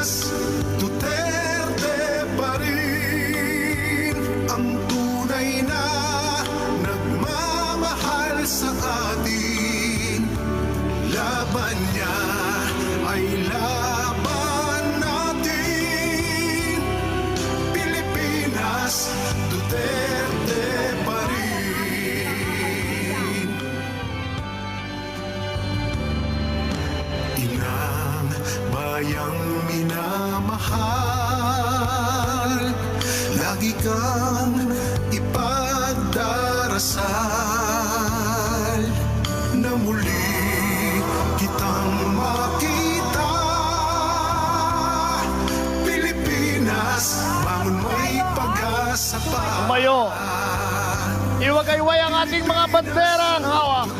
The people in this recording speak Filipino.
Pilipinas, Duterte pa rin ang tunay na nagmamahal sa atin. Laban niya ay laban natin. Pilipinas, Duterte pa rin. Inang bayang minamahal, lagi kang ipagdarasal na muli kitang makita. Pilipinas, bangon mo'y pag-asa pa. Tumayo. Iwagayway ang ating mga banderang hawak.